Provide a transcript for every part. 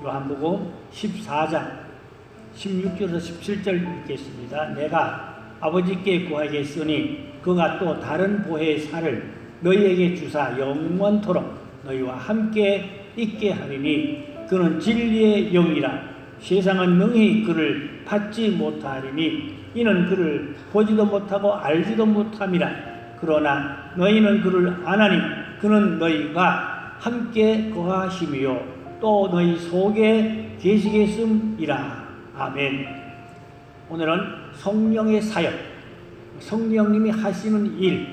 요한복음 14장 16절에서 17절 읽겠습니다. 내가 아버지께 구하겠으니 그가 또 다른 보혜의 살을 너희에게 주사 영원토록 너희와 함께 있게 하리니 그는 진리의 영이라. 세상은 능히 그를 받지 못하리니 이는 그를 보지도 못하고 알지도 못함이라. 그러나 너희는 그를 아나니 그는 너희가 함께 거하심이요 또 너희 속에 계시겠음이라. 아멘. 오늘은 성령의 사역, 성령님이 하시는 일,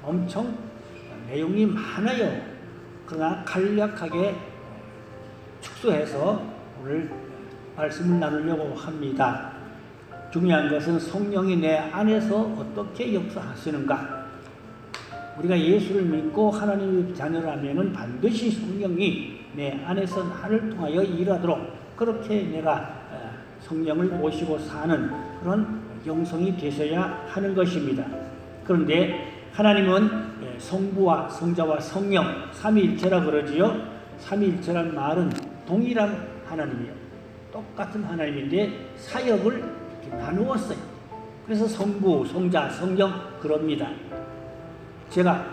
엄청 내용이 많아요. 그러나 간략하게 축소해서 오늘 말씀을 나누려고 합니다. 중요한 것은 성령이 내 안에서 어떻게 역사하시는가. 우리가 예수를 믿고 하나님의 자녀라면 반드시 성령이 내 안에서 나를 통하여 일하도록 그렇게 내가 성령을 모시고 사는 그런 영성이 되셔야 하는 것입니다. 그런데 하나님은 성부와 성자와 성령 삼위일체라 그러지요. 삼위일체란 말은 동일한 하나님이에요. 똑같은 하나님인데 사역을 이렇게 나누었어요. 그래서 성부, 성자, 성령 그럽니다. 제가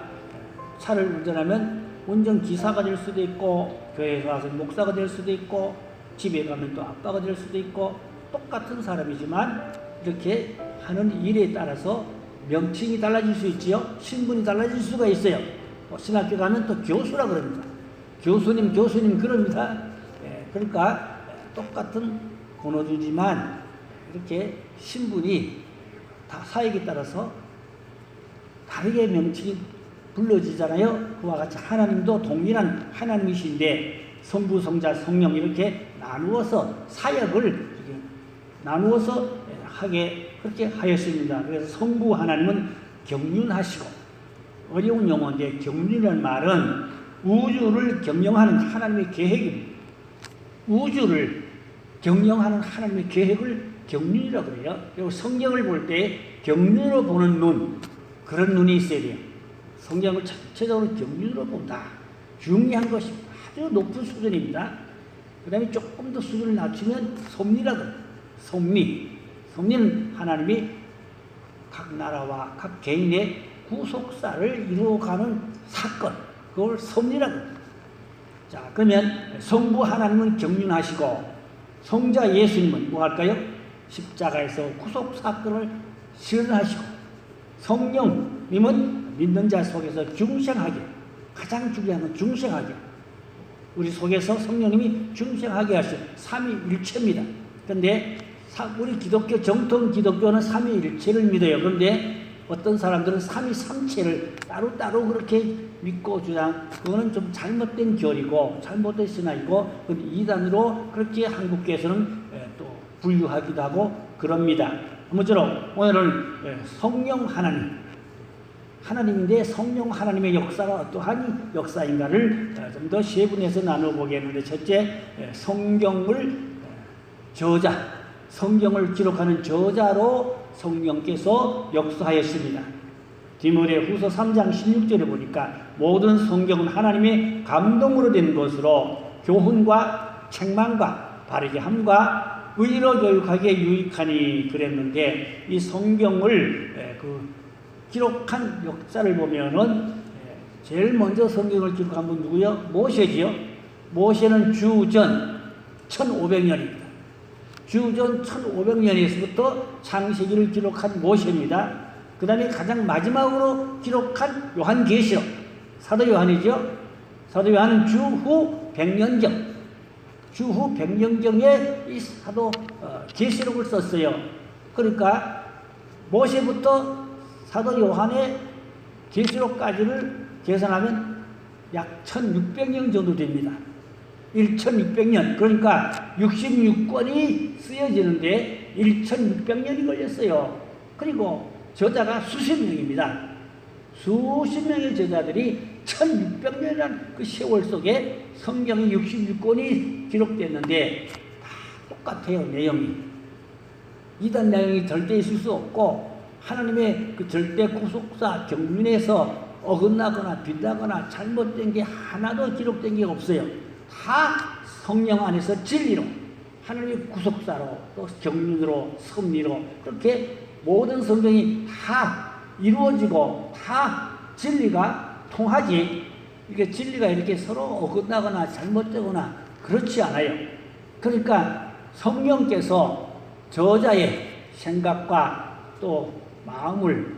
차를 운전하면 운전기사가 될 수도 있고 교회에 가서 목사가 될 수도 있고 집에 가면 또 아빠가 될 수도 있고 똑같은 사람이지만 이렇게 하는 일에 따라서 명칭이 달라질 수 있지요. 신분이 달라질 수가 있어요. 또 신학교 가면 또 교수라 그럽니다. 교수님 그럽니다. 그러니까 똑같은 번호주지만 이렇게 신분이 다 사역에 따라서 다르게 명칭이 불러지잖아요. 그와 같이 하나님도 동일한 하나님이신데 성부, 성자, 성령 이렇게 나누어서 사역을 나누어서 하게 그렇게 하였습니다. 그래서 성부 하나님은 경륜하시고, 어려운 용어인데 경륜이라는 말은 우주를 경영하는 하나님의 계획입니다. 우주를 경영하는 하나님의 계획을 경륜이라고 그래요. 그리고 성경을 볼 때 경륜으로 보는 눈, 그런 눈이 있어야 돼요. 성경을 전체적으로 경륜으로 본다. 중요한 것이 아주 높은 수준입니다. 그 다음에 조금 더 수준을 낮추면 섭리라고 해요. 섭리는 하나님이 각 나라와 각 개인의 구속사를 이루어가는 사건, 그걸 섭리라고 해요. 자, 그러면 성부 하나님은 경륜하시고 성자 예수님은 뭐 할까요? 십자가에서 구속 사건을 실현하시고 성령님은 믿는 자 속에서 중생하게, 가장 중요한 건 중생하게, 우리 속에서 성령님이 중생하게 하시고 삼위일체입니다. 그런데 우리 기독교 정통 기독교는 삼위일체를 믿어요. 그런데 어떤 사람들은 삼위삼체를 따로따로 그렇게 믿고 주장, 그거는 좀 잘못된 교리고 잘못된 신학이고 이단으로 그렇게 한국교에서는 또 분류하기도 하고 그럽니다. 아무쪼록 오늘은 성령 하나님인데 성령 하나님의 역사가 어떠한 역사인가를 좀 더 세분해서 나눠보겠는데, 첫째, 성경을 기록하는 저자로 성령께서 역사하였습니다. 디모데후서 3장 16절에 보니까 모든 성경은 하나님의 감동으로 된 것으로 교훈과 책망과 바르게 함과 의로 교육하기에 유익하니 그랬는데, 이 성경을 기록한 역사를 보면은 제일 먼저 성경을 기록한 분 누구요? 모세지요. 모세는 주전 1500년입니다. 주전 1500년에서부터 창세기를 기록한 모세입니다. 그 다음에 가장 마지막으로 기록한 요한계시록, 사도 요한이죠. 사도 요한은 주후 100년경에 이 사도 계시록을 썼어요. 그러니까 모세부터 사도 요한의 계시록까지를 계산하면 약 1600년 정도 됩니다. 1600년. 그러니까 66권이 쓰여지는데 1600년이 걸렸어요. 그리고 저자가 수십 명입니다. 수십 명의 저자들이 1600년이라는 그 세월 속에 성경이 66권이 기록됐는데 다 똑같아요, 내용이. 이단 내용이 절대 있을 수 없고, 하나님의 그 절대 구속사 경륜에서 어긋나거나 빗나거나 잘못된 게 하나도 기록된 게 없어요. 다 성령 안에서 진리로 하나님의 구속사로 또 경륜으로 섭리로 그렇게 모든 성경이 다 이루어지고 다 진리가 통하지. 이게 진리가 이렇게 서로 어긋나거나 잘못되거나 그렇지 않아요. 그러니까 성령께서 저자의 생각과 또 마음을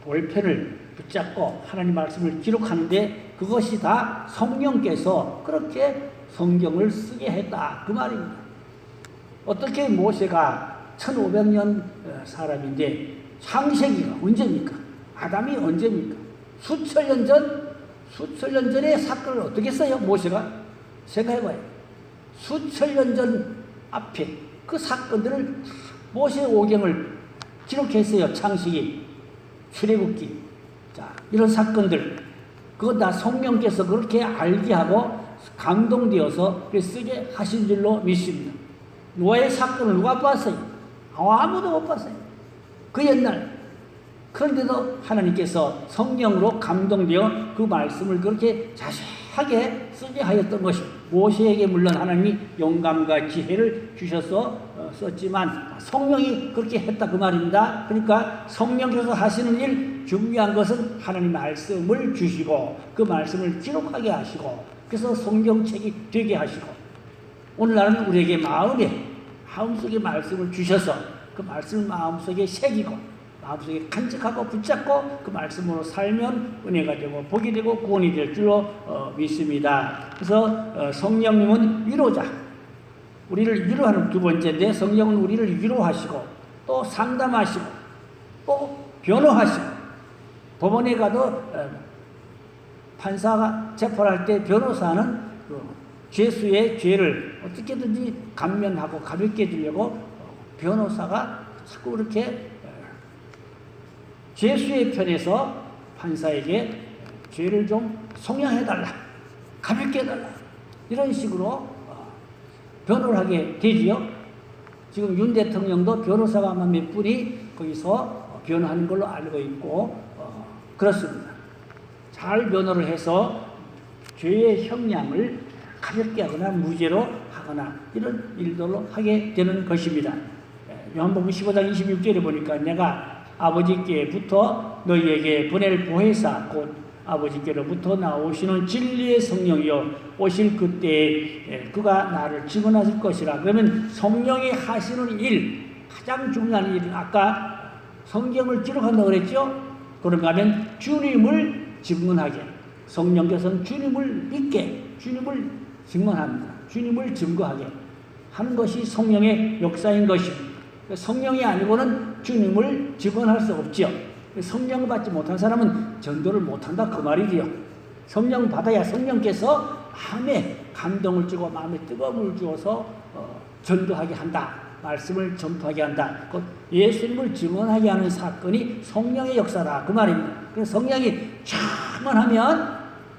볼펜을 붙잡고 하나님 말씀을 기록하는데 그것이 다 성령께서 그렇게 성경을 쓰게 했다 그 말입니다. 어떻게 모세가 1500년 사람인데 창세기가 언제입니까? 아담이 언제입니까? 수천 년 전의 사건을 어떻게 써요? 모세가 생각해봐요. 수천 년 전 앞에 그 사건들을 모세 오경을 기록했어요. 창세기, 출애굽기, 자 이런 사건들 그거 다 성령께서 그렇게 알게 하고 감동되어서 쓰게 하신 줄로 믿습니다. 노아의 사건을 누가 봤어요? 아무도 못 봤어요. 그 옛날. 그런데도 하나님께서 성령으로 감동되어 그 말씀을 그렇게 자세하게 쓰게 하였던 것이 모세에게 물론 하나님이 영감과 지혜를 주셔서 썼지만 성령이 그렇게 했다 그 말입니다. 그러니까 성령께서 하시는 일 중요한 것은 하나님 말씀을 주시고 그 말씀을 기록하게 하시고 그래서 성경책이 되게 하시고 오늘날은 우리에게 마음속에 말씀을 주셔서 그 말씀을 마음속에 새기고 마음속에 간직하고 붙잡고 그 말씀으로 살면 은혜가 되고 복이 되고 구원이 될 줄로 믿습니다. 그래서 성령님은 위로자, 우리를 위로하는 두 번째인데 성령은 우리를 위로하시고 또 상담하시고 또 변호하시고 법원에 가도 판사가 재판할 때 변호사는 죄수의 죄를 어떻게든지 감면하고 가볍게 해주려고 변호사가 자꾸 그렇게 죄수의 편에서 판사에게 죄를 좀 성량해달라, 가볍게 해달라 이런 식으로 변호를 하게 되지요. 지금 윤 대통령도 변호사가 아마 몇 분이 거기서 변호하는 걸로 알고 있고 그렇습니다. 잘 변호를 해서 죄의 형량을 가볍게 하거나 무죄로 하거나 이런 일들로 하게 되는 것입니다. 요한복음 15장 26절에 보니까 내가 아버지께부터 너희에게 보낼 보혜사 곧 아버지께로부터 나오시는 진리의 성령이여 오실 그때에 그가 나를 증언하실 것이라. 그러면 성령이 하시는 일 가장 중요한 일은 아까 성경을 기록한다고 그랬죠. 그런가 하면 주님을 증언하게 성령께서는 주님을 믿게 주님을 증언합니다. 주님을 증거하게 하는 것이 성령의 역사인 것입니다. 성령이 아니고는 주님을 증언할 수 없지요. 성령을 받지 못한 사람은 전도를 못한다 그 말이지요. 성령 받아야 성령께서 마음에 감동을 주고 마음에 뜨거움을 주어서 전도하게 한다. 말씀을 전파하게 한다. 곧 예수님을 증언하게 하는 사건이 성령의 역사다 그 말입니다. 그래서 성령이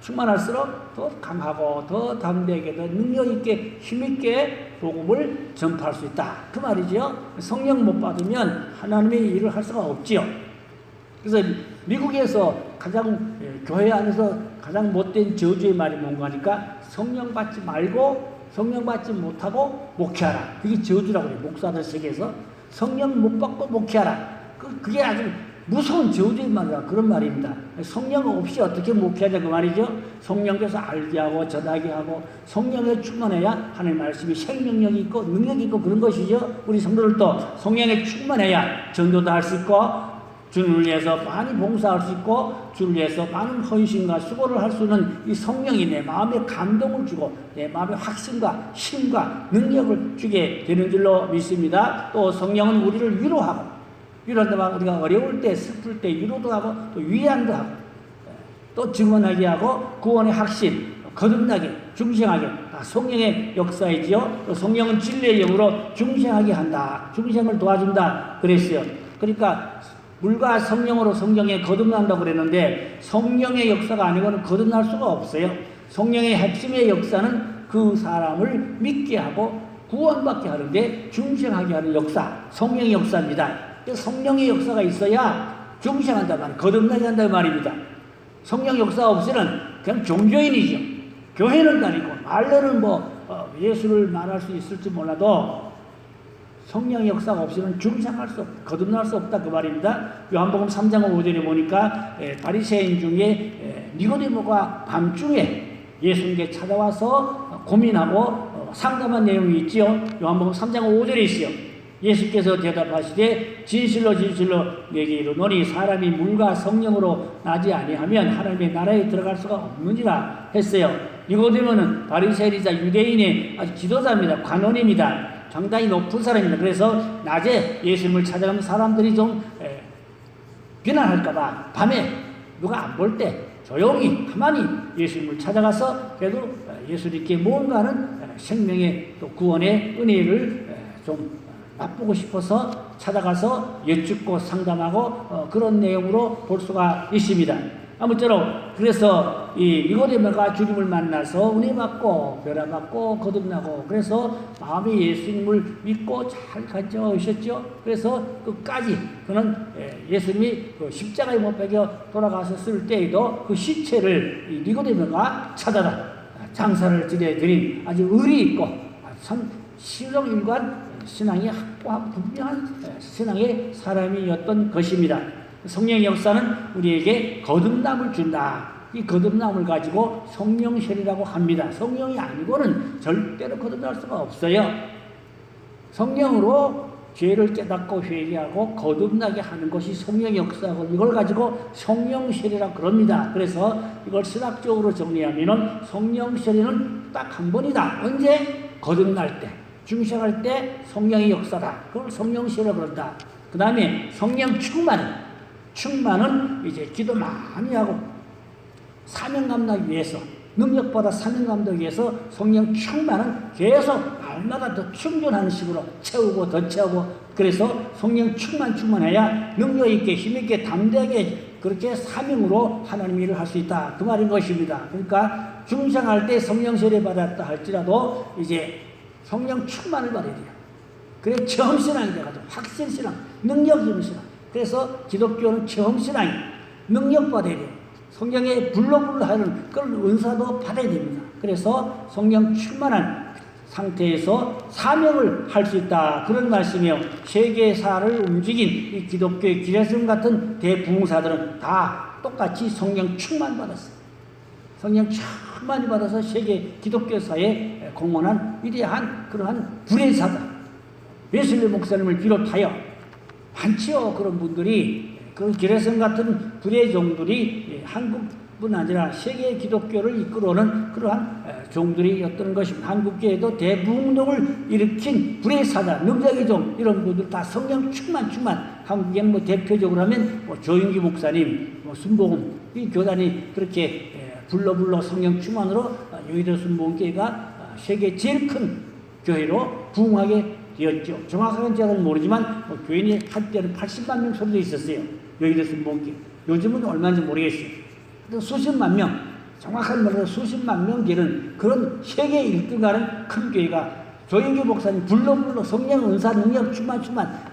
충만할수록 더 강하고 더 담대하게 더 능력있게 힘있게 복음을 전파할 수 있다 그 말이죠. 성령 못 받으면 하나님의 일을 할 수가 없지요. 그래서 미국에서 교회 안에서 가장 못된 저주의 말이 뭔가 하니까 성령 받지 말고 성령 받지 못하고 목회하라. 그게 저주라고 해요. 목사들 세계에서 성령 못 받고 목회하라. 그게 아주 무서운 저주의 말이라 그런 말입니다. 성령 없이 어떻게 목회하자 그 말이죠. 성령께서 알게 하고 전하게 하고 성령에 충만해야 하나님의 말씀이 생명력이 있고 능력이 있고 그런 것이죠. 우리 성도들도 성령에 충만해야 전도도 할 수 있고 주를 위해서 많이 봉사할 수 있고 주를 위해서 많은 헌신과 수고를 할 수 있는 이 성령이 내 마음에 감동을 주고 내 마음에 확신과 힘과 능력을 주게 되는 줄로 믿습니다. 또 성령은 우리를 위로하고 위로한다면 우리가 어려울 때 슬플 때 위로도 하고 또 위안도 하고 또 증언하게 하고 구원의 확신 거듭나게 중생하게 성령의 역사이지요. 또 성령은 진리의 영으로 중생하게 한다. 중생을 도와준다 그랬어요. 그러니까 물과 성령으로 성경에 거듭난다고 그랬는데 성령의 역사가 아니고는 거듭날 수가 없어요. 성령의 핵심의 역사는 그 사람을 믿게 하고 구원받게 하는데 중생하게 하는 역사, 성령의 역사입니다. 성령의 역사가 있어야 중생한다 말, 거듭나게 한다 말입니다. 성령 역사가 없이는 그냥 종교인이죠. 교회는 다니고 말로는 예수를 말할 수 있을지 몰라도 성령의 역사가 없이는 중생할 수 없다. 거듭날 수 없다. 그 말입니다. 요한복음 3장 5절에 보니까 바리새인 중에 니고데모가 밤중에 예수님께 찾아와서 고민하고 상담한 내용이 있지요. 요한복음 3장 5절에 있어요. 예수께서 대답하시되 진실로 진실로 내게 이르노니 사람이 물과 성령으로 나지 아니하면 하나님의 나라에 들어갈 수가 없느니라 했어요. 니고데모는 바리새인이자 유대인의 아주 지도자입니다. 관원입니다. 상당히 높은 사람입니다. 그래서 낮에 예수님을 찾아가면 사람들이 좀 비난할까봐 밤에 누가 안 볼 때 조용히 가만히 예수님을 찾아가서 그래도 예수님께 뭔가는 생명의 또 구원의 은혜를 좀 맛보고 싶어서 찾아가서 여쭙고 상담하고 그런 내용으로 볼 수가 있습니다. 아무쪼록 그래서 이 니고데모가 주님을 만나서 은혜 받고 변화 받고 거듭나고 그래서 마음에 예수님을 믿고 잘 가져오셨죠. 그래서 끝까지 그는 예수님이 그 십자가에 못 박혀 돌아가셨을 때에도 그 시체를 이 니고데모가 찾아다 장사를 지내드린 아주 의리 있고 참 신성일관 신앙이 확고하고 분명한 신앙의 사람이었던 것입니다. 성령의 역사는 우리에게 거듭남을 준다. 이 거듭남을 가지고 성령설이라고 합니다. 성령이 아니고는 절대로 거듭날 수가 없어요. 성령으로 죄를 깨닫고 회개하고 거듭나게 하는 것이 성령의 역사고 이걸 가지고 성령설이라고 그럽니다. 그래서 이걸 신학적으로 정리하면 성령설이는 딱 한 번이다. 언제? 거듭날 때. 중생할 때 성령의 역사다. 그걸 성령설이라고 그런다. 그 다음에 성령 충만은 이제 기도 많이 하고 사명 감당하기 위해서 능력보다 사명 감당하기 위해서 성령 충만은 계속 날마다 더 충전하는 식으로 채우고 더 채우고 그래서 성령 충만해야 능력 있게 힘 있게 담대하게 그렇게 사명으로 하나님 일을 할 수 있다. 그 말인 것입니다. 그러니까 중생할 때 성령 세례 받았다 할지라도 이제 성령 충만을 받아야 돼요. 그래 체험신앙이 돼가지고 확신신앙, 능력 있는 신앙. 그래서 기독교는 체험신앙이 능력 받아야 돼요. 성령의 불러불러 하는 그런 은사도 받아야 됩니다. 그래서 성령 충만한 상태에서 사명을 할 수 있다. 그런 말씀이요. 세계사를 움직인 이 기독교의 기레스님 같은 대부흥사들은 다 똑같이 성령 충만 받았어요. 성령 충만히 받아서 세계 기독교사에 공헌한 위대한 그러한 불의사다. 웨슬리 목사님을 비롯하여 많지요. 그런 분들이 그런 기레스님 같은 불의 종들이 한국뿐 아니라 세계 기독교를 이끌어오는 그러한 종들이었던 것입니다. 한국교회도 대부흥동을 일으킨 불의 사자, 능력의 종 이런 분들 다 성령 충만. 한국에는 뭐 대표적으로 하면 뭐 조윤기 목사님, 뭐 순복음 이 교단이 그렇게 불러 성령 충만으로 여의도 순복음교회가 세계 제일 큰 교회로 부흥하게 되었죠. 정확하게는 제가 모르지만 교인이 한때는 80만 명 소리도 있었어요. 여의도 순복음교회. 요즘은 얼마인지 모르겠어요. 수십만 명, 정확한 말로 수십만 명 되는 그런 세계 1등하는 큰 교회가 조인규 목사님 불러 성령 은사 능력 충만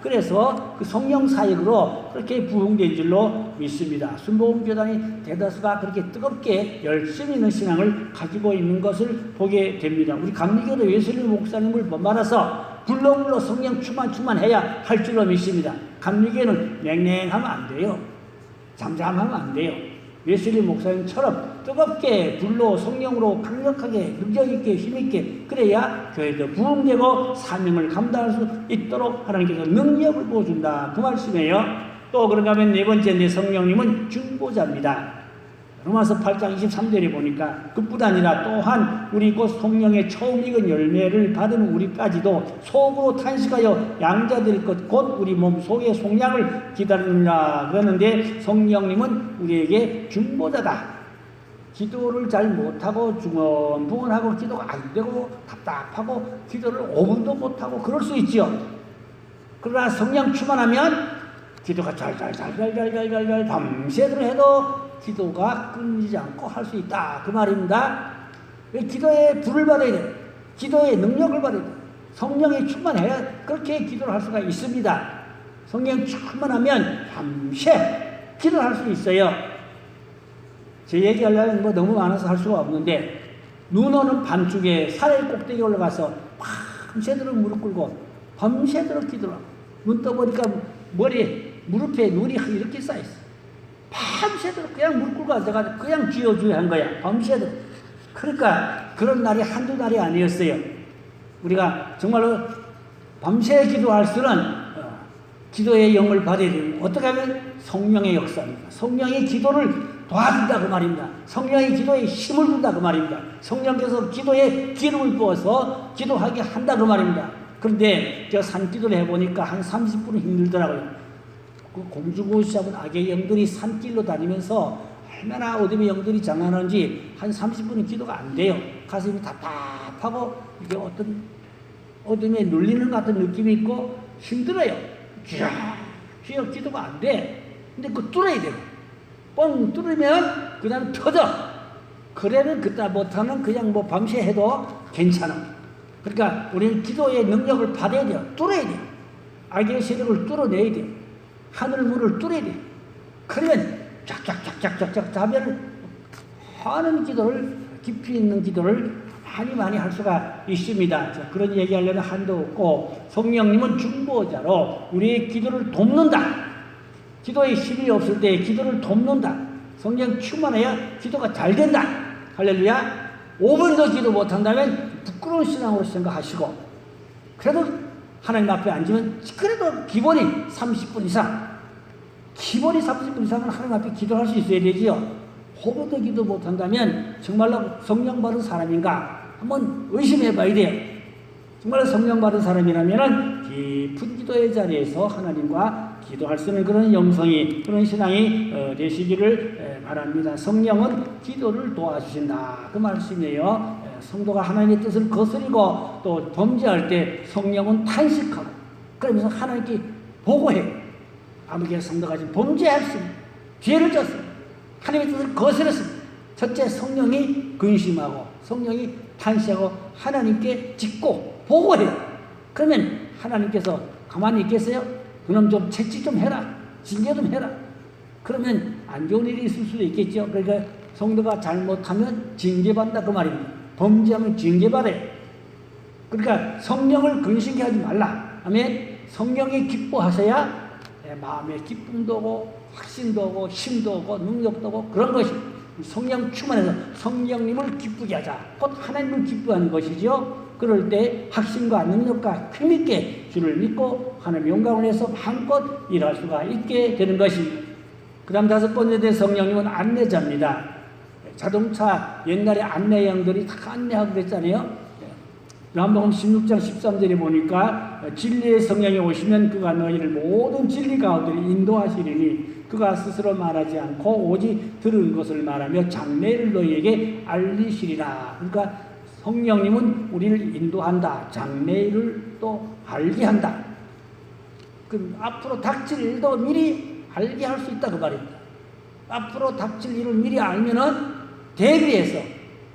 그래서 그 성령 사역으로 그렇게 부흥된 줄로 믿습니다. 순복음교단이 대다수가 그렇게 뜨겁게 열심히 있는 신앙을 가지고 있는 것을 보게 됩니다. 우리 감리교도 웨슬리 목사님을 본받아서 불러 성령 충만해야 할 줄로 믿습니다. 감리교는 냉랭하면 안 돼요. 잠잠하면 안 돼요. 웨슬리 목사님처럼 뜨겁게 불로 성령으로 강력하게 능력있게 힘있게 그래야 교회도 부흥되고 사명을 감당할 수 있도록 하나님께서 능력을 부어준다. 그 말씀이에요. 또 그런가 하면 네 번째 내 성령님은 중보자입니다. 로마서 8장 23절에 보니까 그뿐 아니라 또한 우리 곧 성령의 처음 익은 열매를 받은 우리까지도 속으로 탄식하여 양자될 것 곧 우리 몸 속의 속량을 기다리느라 그러는데 성령님은 우리에게 중보자다. 기도를 잘 못하고 중언부언하고 기도가 안 되고 답답하고 기도를 5분도 못하고 그럴 수 있죠. 그러나 성령 충만하면 기도가 잘 밤새도록 해도 기도가 끊이지 않고 할 수 있다. 그 말입니다. 기도에 불을 받아야 돼. 기도의 능력을 받아야 돼. 성령이 충만해야 그렇게 기도를 할 수가 있습니다. 성령 충만하면 밤새 기도를 할 수 있어요. 제 얘기하려면 뭐 너무 많아서 할 수가 없는데 눈 오는 밤중에 산의 꼭대기에 올라가서 밤새도록 무릎 꿇고 밤새도록 기도를 하고 눈 떠보니까 무릎에 눈이 이렇게 쌓여있어. 밤새도록 그냥 무릎 꿇고 앉아가지고 그냥 쥐어주야 한 거야. 밤새도록. 그러니까 그런 날이 한두 날이 아니었어요. 우리가 정말로 밤새 기도할 수는 기도의 영을 받아야 됩니다. 어떻게 하면 성령의 역사입니다. 성령의 기도를 도와준다 그 말입니다. 성령의 기도에 힘을 준다 그 말입니다. 성령께서 기도에 기름을 부어서 기도하게 한다 그 말입니다. 그런데 제가 산기도를 해보니까 한 30분은 힘들더라고요. 그 공주고시 잡은 악의 영들이 산길로 다니면서 얼마나 어둠의 영들이 장난하는지 한 30분은 기도가 안 돼요. 가슴이 답답하고 이게 어떤 어둠에 눌리는 것 같은 느낌이 있고 힘들어요. 쥐어 기도가 안 돼. 근데 그거 뚫어야 돼요. 뻥 뚫으면 그 다음에 터져. 그래는 그따 못하면 그냥 뭐 밤새 해도 괜찮아. 그러니까 우리는 기도의 능력을 받아야 돼요. 뚫어야 돼요. 악의 세력을 뚫어내야 돼요. 하늘 문을 뚫어야 돼요. 그러면 쫙쫙쫙쫙쫙 하면 하는 기도를, 깊이 있는 기도를 많이 할 수가 있습니다. 자, 그런 얘기하려면 한도 없고, 성령님은 중보자로 우리의 기도를 돕는다. 기도에 힘이 없을 때 기도를 돕는다. 성령 충만해야 기도가 잘 된다. 할렐루야. 5분도 기도 못한다면 부끄러운 신앙으로 생각하시고, 그래도 하나님 앞에 앉으면 그래도 기본이 30분 이상, 기본이 30분 이상은 하나님 앞에 기도할 수 있어야 되지요. 5분도 기도 못한다면 정말로 성령 받은 사람인가 한번 의심해 봐야 돼요. 정말 성령 받은 사람이라면 깊은 기도의 자리에서 하나님과 기도할 수 있는 그런 영성이, 그런 신앙이 되시기를 바랍니다. 성령은 기도를 도와주신다 그 말씀이에요. 성도가 하나님의 뜻을 거스리고 또 범죄할 때 성령은 탄식하고, 그러면서 하나님께 보고해요. 아무개 성도가 지금 범죄했습니다. 죄를 졌습니다. 하나님의 뜻을 거스렸습니다. 첫째, 성령이 근심하고 성령이 탄식하고 하나님께 짚고 보고해요. 그러면 하나님께서 가만히 있겠어요? 그럼 좀 채찍 좀 해라. 징계 좀 해라. 그러면 안 좋은 일이 있을 수도 있겠죠. 그러니까 성도가 잘못하면 징계받는다 그 말입니다. 범죄하면 징계받아요. 그러니까 성령을 근심케 하지 말라. 아멘. 성령이 기뻐하셔야 마음에 기쁨도 오고 확신도 오고 힘도 오고 능력도 오고 그런 것이 성령 충만해서 성령님을 기쁘게 하자. 곧 하나님을 기뻐하는 것이죠. 그럴 때 확신과 능력과 힘있게 주를 믿고 하나님의 영광을 위해서 마음껏 일할 수가 있게 되는 것입니다. 그 다음 다섯 번째 성령님은 안내자입니다. 자동차 옛날에 안내형들이 다 안내하고 그랬잖아요. 요한복음 16장 13절에 보니까 진리의 성령이 오시면 그가 너희를 모든 진리 가운데 인도하시리니 그가 스스로 말하지 않고 오직 들은 것을 말하며 장래를 너희에게 알리시리라. 그러니까 성령님은 우리를 인도한다. 장래를 또 알게 한다. 그 앞으로 닥칠 일도 미리 알게 할 수 있다 그 말입니다. 앞으로 닥칠 일을 미리 알면은 대비해서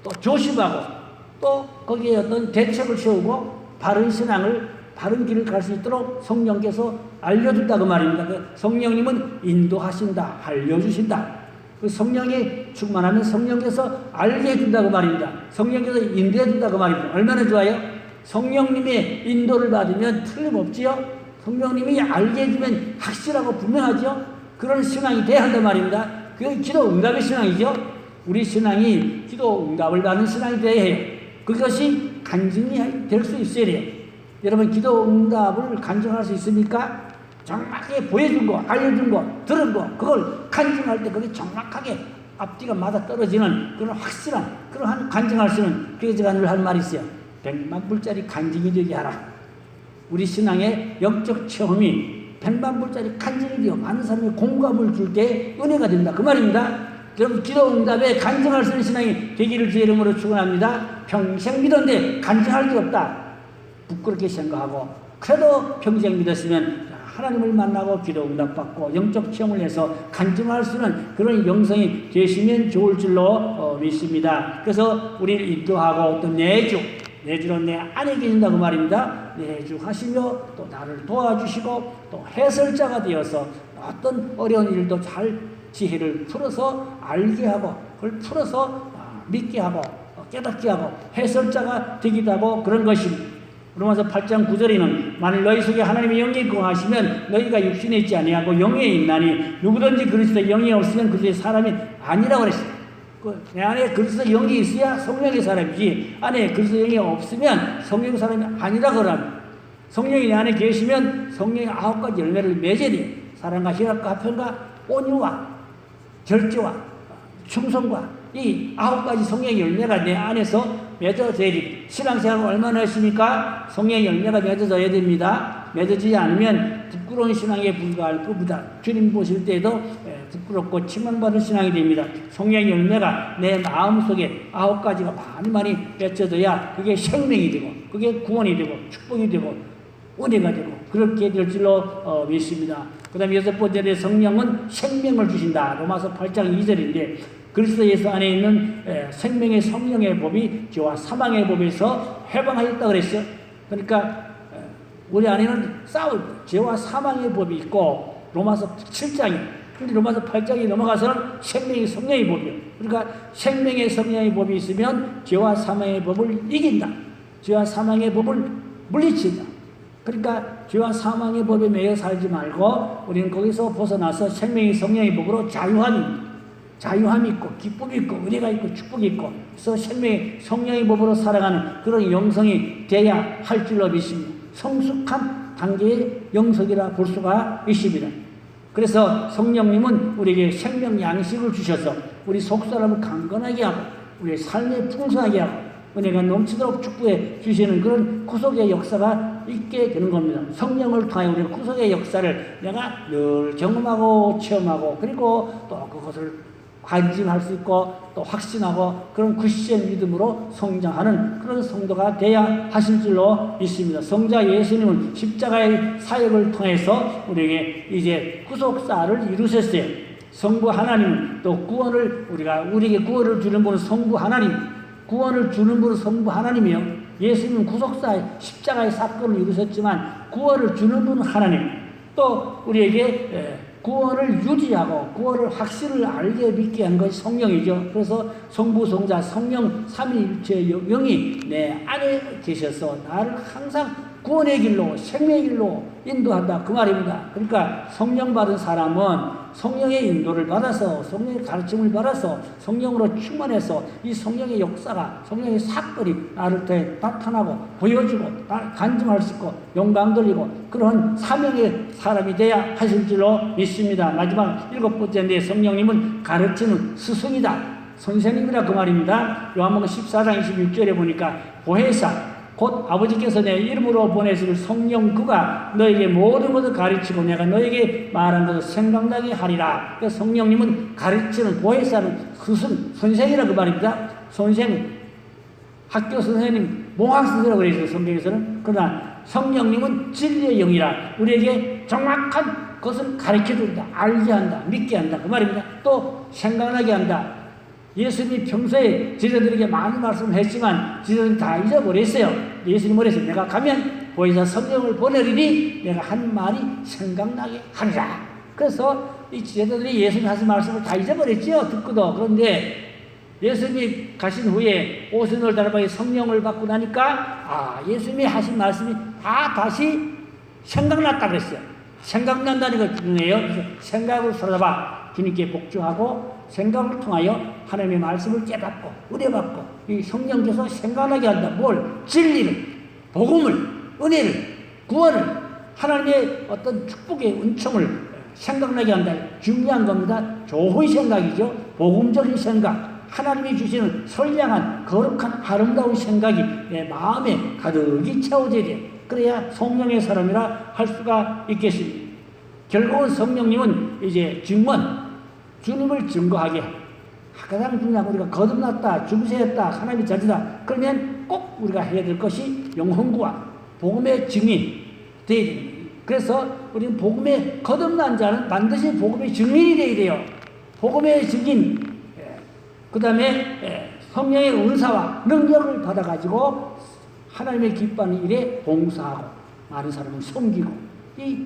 또 조심하고 또 거기에 어떤 대책을 세우고 바른 신앙을, 바른 길을 갈 수 있도록 성령께서 알려준다 그 말입니다. 그 성령님은 인도하신다, 알려주신다. 그 성령이 충만하면 성령께서 알게 해준다 그 말입니다. 성령께서 인도해준다 그 말입니다. 얼마나 좋아요? 성령님의 인도를 받으면 틀림없지요. 성령님이 알게 해주면 확실하고 분명하죠. 그런 신앙이 돼야 한단 말입니다. 그게 기도 응답의 신앙이죠. 우리 신앙이 기도 응답을 받는 신앙이 돼야 해요. 그것이 간증이 될 수 있어야 돼요. 여러분 기도 응답을 간증할 수 있습니까? 정확하게 보여준 거, 알려준 거, 들은 거, 그걸 간증할 때 그게 정확하게 앞뒤가 맞아 떨어지는 그런 확실한 그런 간증할 수 있는, 그래서 제가 늘 하는 말이 있어요. 100만 불짜리 간증이 되게 하라. 우리 신앙의 영적 체험이 100만 불짜리 간증이 되어 많은 사람이 공감을 줄 때 은혜가 된다 그 말입니다. 여러분 기도 응답에 간증할 수 있는 신앙이 되기를 주의 이름으로 축원합니다. 평생 믿었는데 간증할 게 없다. 부끄럽게 생각하고 그래도 평생 믿었으면 하나님을 만나고 기도 응답받고 영적 체험을 해서 간증할 수 있는 그런 영성이 되시면 좋을 줄로 믿습니다. 그래서 우리를 인도하고 또 내주는 내 안에 계신다고 말입니다. 내주하시며 또 나를 도와주시고 또 해설자가 되어서 어떤 어려운 일도 잘 지혜를 풀어서 알게 하고 그걸 풀어서 믿게 하고 깨닫게 하고 해설자가 되기도 하고 그런 것입니다. 로마서 8장 9절에는 만일 너희 속에 하나님의 영이 거하시면 너희가 육신에 있지 아니하고 영에 있나니 누구든지 그리스도의 영이 없으면 그리스도의 사람이 아니라고 그랬어요. 내 안에 그리스도의 영이 있어야 성령의 사람이지 안에 그리스도의 영이 없으면 성령의 사람이 아니라고 그럽니다. 성령이 내 안에 계시면 성령의 9가지 열매를 맺어야 돼요. 사랑과 희락과 화평과 온유와 절제와 충성과 이 9가지 성령의 열매가 내 안에서 맺어져야 됩니다. 신앙생활을 얼마나 했습니까? 성령의 열매가 맺어져야 됩니다. 맺어지지 않으면 부끄러운 신앙에 불과할 것보다 주님 보실 때에도 부끄럽고 칭망받을 신앙이 됩니다. 성령의 열매가 내 마음속에 9가지가 많이 맺혀져야 그게 생명이 되고 그게 구원이 되고 축복이 되고 은혜가 되고 그렇게 될 줄로 믿습니다. 그 다음에 6번째로 성령은 생명을 주신다. 로마서 8장 2절인데 그리스도 예수 안에 있는 생명의 성령의 법이 죄와 사망의 법에서 해방하였다 그랬어요. 그러니까 우리 안에는 죄와 사망의 법이 있고 로마서 7장이 근데 로마서 8장이 넘어가서는 생명의 성령의 법이에요. 그러니까 생명의 성령의 법이 있으면 죄와 사망의 법을 이긴다. 죄와 사망의 법을 물리친다. 그러니까 죄와 사망의 법에 매여 살지 말고 우리는 거기서 벗어나서 생명의 성령의 법으로 자유함이 있고 기쁨이 있고 은혜가 있고 축복이 있고 그래서 생명의 성령의 법으로 살아가는 그런 영성이 돼야 할 줄로 믿습니다. 성숙한 단계의 영성이라 볼 수가 있습니다. 그래서 성령님은 우리에게 생명 양식을 주셔서 우리 속사람을 강건하게 하고 우리의 삶에 풍성하게 하고 은혜가 넘치도록 축복해 주시는 그런 구속의 역사가 있게 되는 겁니다. 성령을 통하여 우리가 구속의 역사를 내가 늘 경험하고 체험하고 그리고 또 그것을 관심할 수 있고 또 확신하고 그런 굳센 믿음으로 성장하는 그런 성도가 되어야 하실 줄로 믿습니다. 성자 예수님은 십자가의 사역을 통해서 우리에게 이제 구속사를 이루셨어요. 성부 하나님은 또 구원을 우리에게 구원을 주는 분은 성부 하나님, 구원을 주는 분은 성부 하나님이요. 예수님은 구속사의 십자가의 사건을 이루셨지만 구원을 주는 분은 하나님, 또 우리에게 구원을 유지하고 구원을 확실을 알게 믿게 한 것이 성령이죠. 그래서 성부, 성자, 성령 삼위일체의 영이 내 안에 계셔서 나를 항상 구원의 길로 생명의 길로 인도한다 그 말입니다. 그러니까 성령 받은 사람은 성령의 인도를 받아서 성령의 가르침을 받아서 성령으로 충만해서 이 성령의 역사가 성령의 사건이 나를 통해 나타나고 보여주고 간증할 수 있고 영광 돌리고 그런 사명의 사람이 돼야 하실 줄로 믿습니다. 마지막 7번째인데 성령님은 가르치는 스승이다. 선생님이라 그 말입니다. 요한복음 14장 26절에 보니까 보혜사 곧 아버지께서 내 이름으로 보내실 성령 그가 너에게 모든 것을 가르치고 내가 너에게 말한 것을 생각나게 하리라. 그래서 성령님은 가르치는 보혜사는 스승, 선생이라 그 말입니다. 선생, 학교 선생님, 몽학 선생이라고 그랬어요. 성경에서는. 그러나 성령님은 진리의 영이라 우리에게 정확한 것을 가르쳐준다. 알게 한다. 믿게 한다. 그 말입니다. 또 생각나게 한다. 예수님이 평소에 제자들에게 많은 말씀을 했지만 제자들이 다 잊어버렸어요. 예수님이 뭐랬어요? 내가 가면 보혜사 성령을 보내리니 내가 한 말이 생각나게 하리라. 그래서 이 제자들이 예수님 하신 말씀을 다 잊어버렸죠. 듣고도. 그런데 예수님이 가신 후에 오순절 다락방에 성령을 받고 나니까 예수님이 하신 말씀이 다 다시 생각났다 그랬어요. 생각난다는 걸 중요해요. 그래서 생각을 사로잡아 주님께 복종하고 생각을 통하여 하나님의 말씀을 깨닫고 은혜받고 이 성령께서 생각나게 한다. 뭘? 진리를, 복음을, 은혜를, 구원을, 하나님의 어떤 축복의 은총을 생각나게 한다. 중요한 겁니다. 좋은 생각이죠. 복음적인 생각, 하나님이 주시는 선량한 거룩한 아름다운 생각이 내 마음에 가득히 채워져야 돼. 그래야 성령의 사람이라 할 수가 있겠습니다. 결국은 성령님은 이제 증언, 주님을 증거하게 가장 중요한 우리가 거듭났다, 중세했다, 하나님의 자녀다. 그러면 꼭 우리가 해야 될 것이 영혼구와 복음의 증인 되어야 됩니다. 그래서 우리는 복음의 거듭난 자는 반드시 복음의 증인이 되어야 돼요. 복음의 증인, 그 다음에 성령의 은사와 능력을 받아가지고 하나님의 기뻐하는 일에 봉사하고 많은 사람을 섬기고 이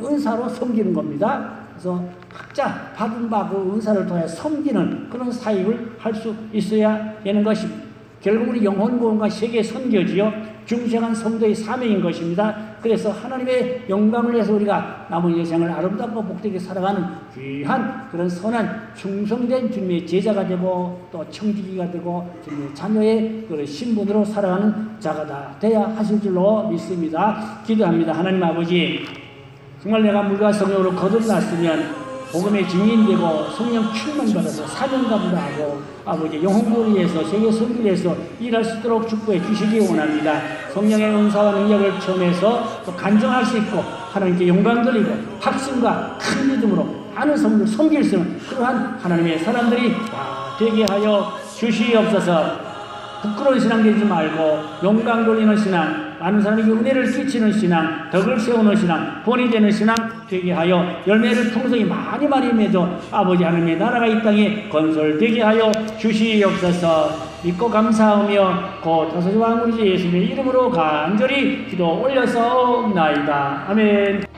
은사로 섬기는 겁니다. 그래서 각자 받은 바 그 은사를 통해 섬기는 그런 사역을 할 수 있어야 되는 것입니다. 결국 우리 영혼 구원과 세계 선교지요. 중생한 성도의 사명인 것입니다. 그래서 하나님의 영광을 위해서 우리가 남은 여생을 아름답고 복되게 살아가는 귀한 그런 선한 충성된 주님의 제자가 되고 또 청지기가 되고 주님의 자녀의 그 신분으로 살아가는 자가 다 돼야 하실 줄로 믿습니다. 기도합니다. 하나님 아버지, 정말 내가 물과 성령으로 거듭났으면 복음의 증인되고 성령 충만받아서 사명감을 하고 아버지 영혼구원을 위해서 세계 선교를 위해서 일할 수 있도록 축복해 주시기 원합니다. 성령의 은사와 능력을 체험해서 또 간증할 수 있고 하나님께 영광 돌리고 확신과 큰 믿음으로 많은 성도를 섬길 수 있는 그러한 하나님의 사람들이 되게 하여 주시옵소서. 부끄러운 신앙 되지 말고 영광 돌리는 신앙, 많은 사람에게 은혜를 끼치는 신앙, 덕을 세우는 신앙, 본이 되는 신앙 되게 하여 열매를 풍성히 많이 맺어 아버지 하나님의 나라가 이 땅에 건설되게 하여 주시옵소서. 믿고 감사하며 곧 다소지와 우리 주 예수님의 이름으로 간절히 기도 올려서 옵나이다. 아멘.